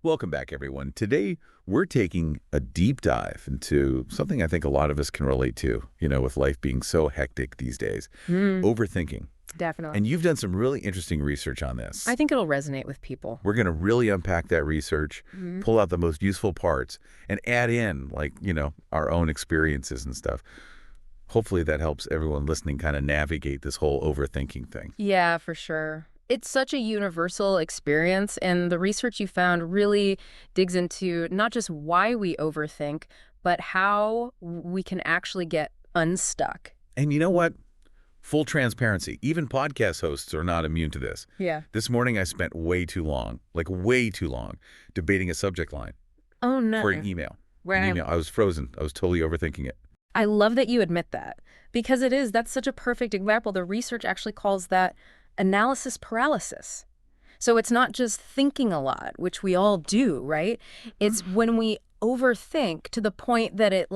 Welcome back, everyone. Today, we're taking a deep dive into something I think a lot of us can relate to, with life being so hectic these days, Mm, overthinking. definitely. And you've done some really interesting research on this. I think it'll resonate with people. We're going to really unpack that research, Mhm. pull out the most useful parts, and add in, our own experiences and stuff. Hopefully that helps everyone listening kind of navigate this whole overthinking thing. Yeah, for sure. It's such a universal experience, and the research you found really digs into not just why we overthink, but how we can actually get unstuck. And you know what? Full transparency, even podcast hosts are not immune to this. Yeah. This morning I spent way too long, like way too long, debating a subject line Oh, for an no. email. An Right. email. I was frozen. I was totally overthinking it. I love that you admit that because that's such a perfect example. The research actually calls that analysis paralysis. So it's not just thinking a lot, which we all do, right? It's when we overthink to the point that it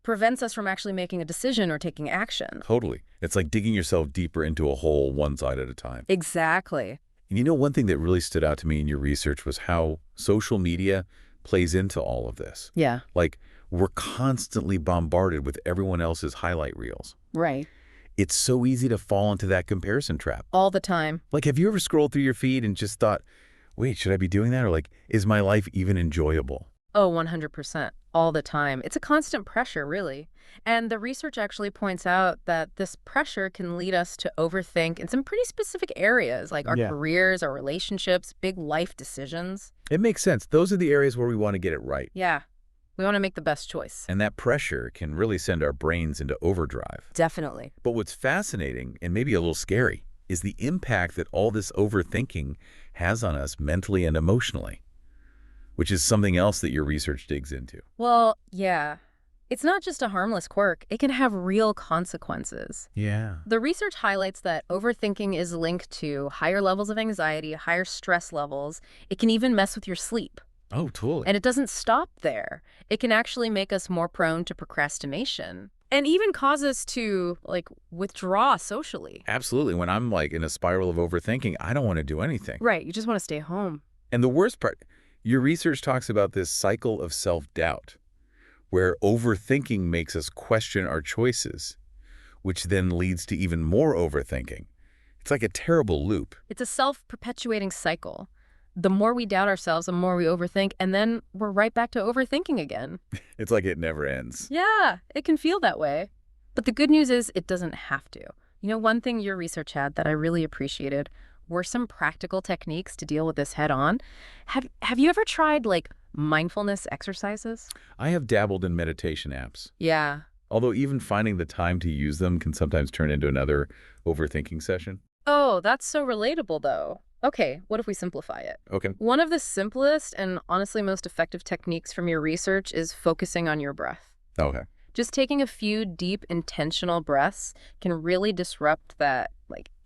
prevents us from actually making a decision or taking action. Totally. It's like digging yourself deeper into a hole one side at a time. Exactly. And one thing that really stood out to me in your research was how social media plays into all of this. Yeah. Like, we're constantly bombarded with everyone else's highlight reels. Right. It's so easy to fall into that comparison trap. All the time. Like, have you ever scrolled through your feed and just thought, wait, should I be doing that? Or is my life even enjoyable? Oh, 100%. All the time. It's a constant pressure, really. And the research actually points out that this pressure can lead us to overthink in some pretty specific areas, like our Yeah. careers, our relationships, big life decisions. It makes sense. Those are the areas where we want to get it right. Yeah. We want to make the best choice. And that pressure can really send our brains into overdrive. Definitely. But what's fascinating, and maybe a little scary, is the impact that all this overthinking has on us mentally and emotionally, which is something else that your research digs into. Well, yeah. It's not just a harmless quirk. It can have real consequences. Yeah. The research highlights that overthinking is linked to higher levels of anxiety, higher stress levels. It can even mess with your sleep. Oh, totally. And it doesn't stop there. It can actually make us more prone to procrastination and even cause us to, withdraw socially. Absolutely. When I'm in a spiral of overthinking, I don't want to do anything. Right. You just want to stay home. And the worst part, your research talks about this cycle of self-doubt, where overthinking makes us question our choices, which then leads to even more overthinking. It's like a terrible loop. It's a self-perpetuating cycle. The more we doubt ourselves, the more we overthink, and then we're right back to overthinking again. It's like it never ends. Yeah, it can feel that way. But the good news is it doesn't have to. One thing your research had that I really appreciated were some practical techniques to deal with this head on. Have you ever tried mindfulness exercises? I have dabbled in meditation apps, Yeah. although even finding the time to use them can sometimes turn into another overthinking session. Oh, that's so relatable though. Okay, what if we simplify it? Okay. One of the simplest and honestly most effective techniques from your research is focusing on your breath. Okay. Just taking a few deep, intentional breaths can really disrupt that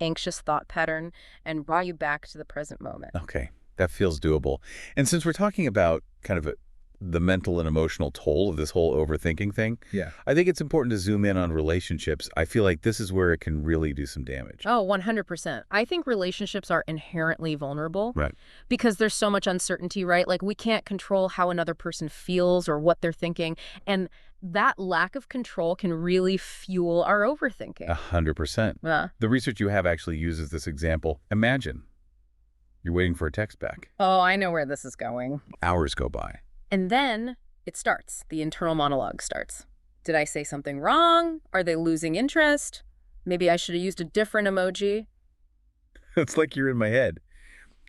anxious thought pattern and draw you back to the present moment. Okay. That feels doable. And since we're talking about kind of the mental and emotional toll of this whole overthinking thing, Yeah. I think it's important to zoom in on relationships. I feel like this is where it can really do some damage. Oh, 100%. I think relationships are inherently vulnerable Right. because there's so much uncertainty, right? We can't control how another person feels or what they're thinking. And that lack of control can really fuel our overthinking. 100%. Yeah. The research you have actually uses this example. Imagine you're waiting for a text back. Oh, I know where this is going. Hours go by. And then it starts. The internal monologue starts. Did I say something wrong? Are they losing interest? Maybe I should have used a different emoji. It's like you're in my head.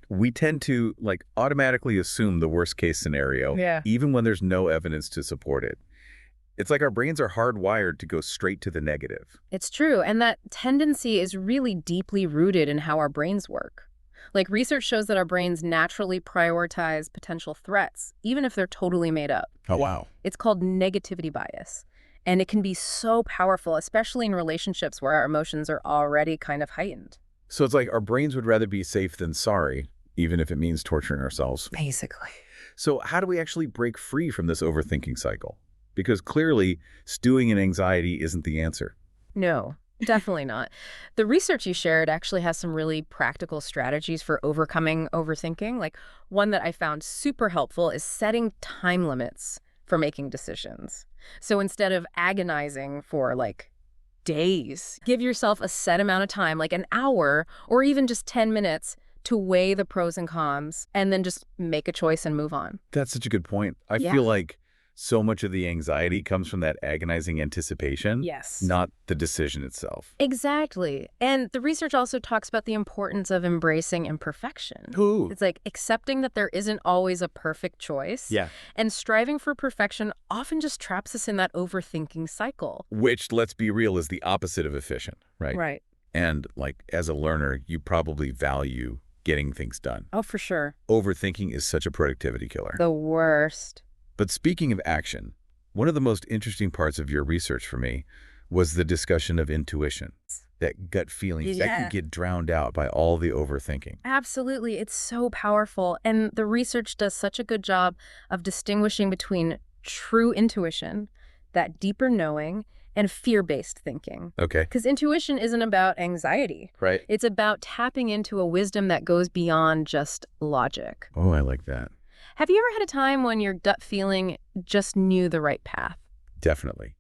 We tend to automatically assume the worst case scenario, Yeah. even when there's no evidence to support it. It's like our brains are hardwired to go straight to the negative. It's true. And that tendency is really deeply rooted in how our brains work. Research shows that our brains naturally prioritize potential threats, even if they're totally made up. Oh, wow. It's called negativity bias. And it can be so powerful, especially in relationships where our emotions are already kind of heightened. So it's like our brains would rather be safe than sorry, even if it means torturing ourselves. Basically. So how do we actually break free from this overthinking cycle? Because clearly, stewing in anxiety isn't the answer. No. Definitely not. The research you shared actually has some really practical strategies for overcoming overthinking. Like one that I found super helpful is setting time limits for making decisions. So instead of agonizing for like days, give yourself a set amount of time, like an hour or even just 10 minutes to weigh the pros and cons and then just make a choice and move on. That's such a good point. I Yeah. feel like so much of the anxiety comes from that agonizing anticipation, Yes. not the decision itself. Exactly. And the research also talks about the importance of embracing imperfection. Ooh. It's like accepting that there isn't always a perfect choice. Yeah. And striving for perfection often just traps us in that overthinking cycle. Which, let's be real, is the opposite of efficient, right? Right. And like as a learner, you probably value getting things done. Oh, for sure. Overthinking is such a productivity killer. The worst. But speaking of action, one of the most interesting parts of your research for me was the discussion of intuition, that gut feelings that can get drowned out by all the overthinking. Absolutely. It's so powerful. And the research does such a good job of distinguishing between true intuition, that deeper knowing, and fear-based thinking. Okay. Because intuition isn't about anxiety. Right. It's about tapping into a wisdom that goes beyond just logic. Oh, I like that. Have you ever had a time when your gut feeling just knew the right path? Definitely.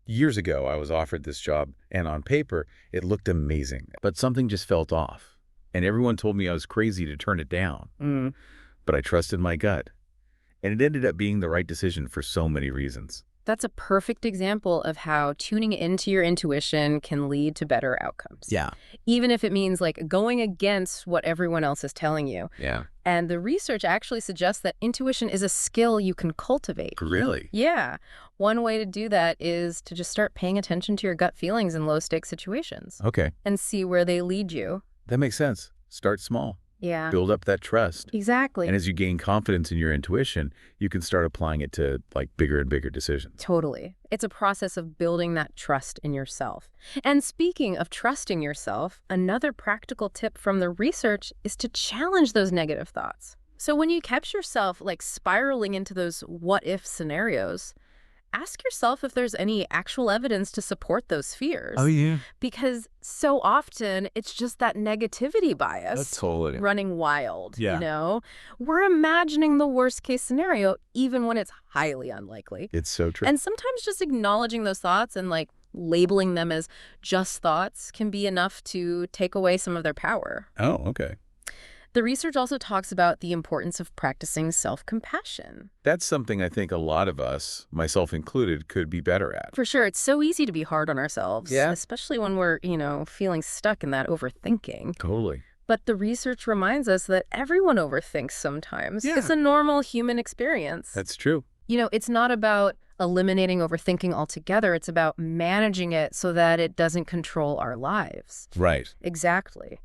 Years ago, I was offered this job, and on paper, it looked amazing. But something just felt off. And everyone told me I was crazy to turn it down. But I trusted my gut. And it ended up being the right decision for so many reasons. That's a perfect example of how tuning into your intuition can lead to better outcomes. Yeah. Even if it means like going against what everyone else is telling you. Yeah. And the research actually suggests that intuition is a skill you can cultivate. Really? Yeah. One way to do that is to just start paying attention to your gut feelings in low-stakes situations Okay. and see where they lead you. That makes sense. Start small. Yeah. Build up that trust. Exactly. And as you gain confidence in your intuition, you can start applying it to like bigger and bigger decisions. Totally. It's a process of building that trust in yourself. And speaking of trusting yourself, another practical tip from the research is to challenge those negative thoughts. So when you catch yourself like spiraling into those what-if scenarios, ask yourself if there's any actual evidence to support those fears. yeah. Because so often it's just that negativity bias Totally. running wild, Yeah. you know? We're imagining the worst case scenario even when it's highly unlikely. It's so true. And sometimes just acknowledging those thoughts and like labeling them as just thoughts can be enough to take away some of their power. Oh, okay. The research also talks about the importance of practicing self-compassion. That's something I think a lot of us, myself included, could be better at. For sure, it's so easy to be hard on ourselves, Yeah. especially when we're, feeling stuck in that overthinking. Totally. But the research reminds us that everyone overthinks sometimes. Yeah. It's a normal human experience. That's true. It's not about eliminating overthinking altogether. It's about managing it so that it doesn't control our lives. Right. Exactly.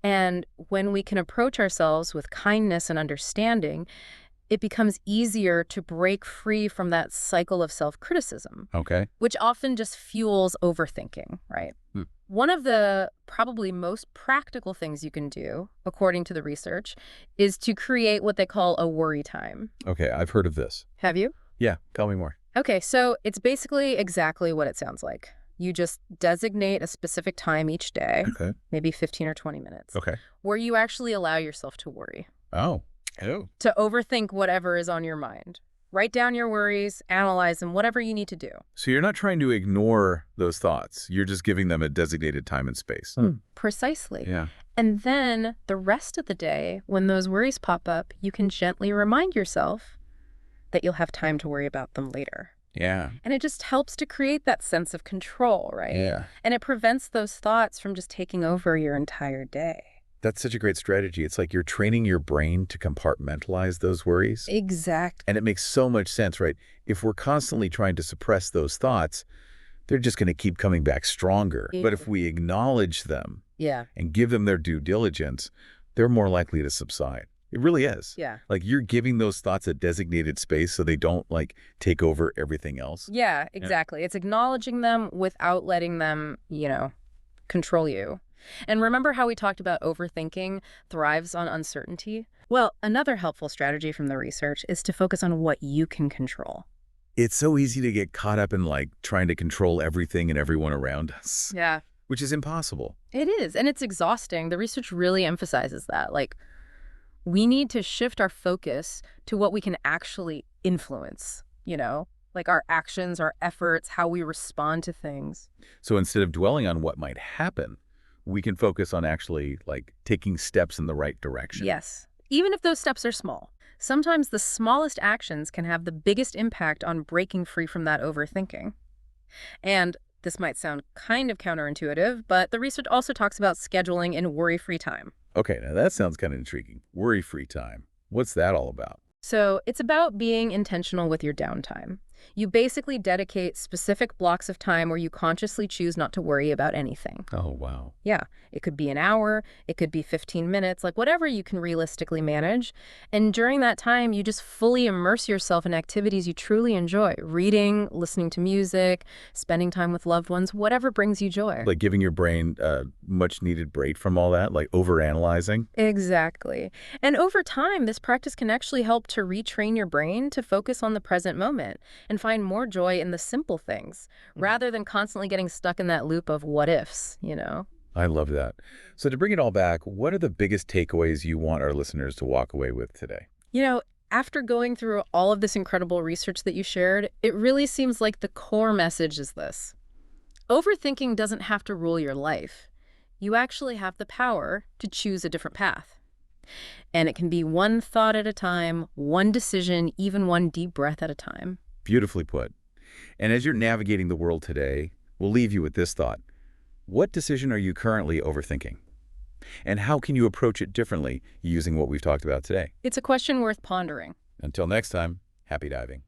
And when we can approach ourselves with kindness and understanding, it becomes easier to break free from that cycle of self-criticism, Okay. which often just fuels overthinking, right? Hmm. One of the probably most practical things you can do, according to the research, is to create what they call a worry time. Okay, I've heard of this. Have you? Yeah, tell me more. Okay, so it's basically exactly what it sounds like. You just designate a specific time each day, Okay. maybe 15 or 20 minutes, Okay. where you actually allow yourself to worry, Oh. to overthink whatever is on your mind. Write down your worries, analyze them, whatever you need to do. So you're not trying to ignore those thoughts. You're just giving them a designated time and space. Precisely. Yeah. And then the rest of the day, when those worries pop up, you can gently remind yourself that you'll have time to worry about them later. Yeah. And it just helps to create that sense of control, right? Yeah. And it prevents those thoughts from just taking over your entire day. That's such a great strategy. It's like you're training your brain to compartmentalize those worries. Exactly. And it makes so much sense, right? If we're constantly trying to suppress those thoughts, they're just going to keep coming back stronger. But if we acknowledge them Yeah. and give them their due diligence, they're more likely to subside. It really is. Yeah. Like you're giving those thoughts a designated space so they don't like take over everything else. Yeah, exactly. It's acknowledging them without letting them, control you. And remember how we talked about overthinking thrives on uncertainty? Well, another helpful strategy from the research is to focus on what you can control. It's so easy to get caught up in like trying to control everything and everyone around us. Yeah. which is impossible. It is, and it's exhausting. The research really emphasizes that. Like, we need to shift our focus to what we can actually influence, like our actions, our efforts, how we respond to things. So instead of dwelling on what might happen, we can focus on actually, like, taking steps in the right direction. Yes, even if those steps are small. Sometimes the smallest actions can have the biggest impact on breaking free from that overthinking. And this might sound kind of counterintuitive, but the research also talks about scheduling in worry-free time. Okay, now that sounds kind of intriguing. Worry-free time. What's that all about? So it's about being intentional with your downtime. You basically dedicate specific blocks of time where you consciously choose not to worry about anything. Oh, wow. Yeah, it could be an hour, it could be 15 minutes, like whatever you can realistically manage. And during that time, you just fully immerse yourself in activities you truly enjoy. Reading, listening to music, spending time with loved ones, whatever brings you joy. Like giving your brain a much-needed break from all that, like overanalyzing? Exactly. And over time, this practice can actually help to retrain your brain to focus on the present moment and find more joy in the simple things, rather than constantly getting stuck in that loop of what ifs. I love that. So to bring it all back, what are the biggest takeaways you want our listeners to walk away with today? After going through all of this incredible research that you shared, it really seems like the core message is this. Overthinking doesn't have to rule your life. You actually have the power to choose a different path. And it can be one thought at a time, one decision, even one deep breath at a time. Beautifully put. And as you're navigating the world today, we'll leave you with this thought. What decision are you currently overthinking? And how can you approach it differently using what we've talked about today? It's a question worth pondering. Until next time, happy diving.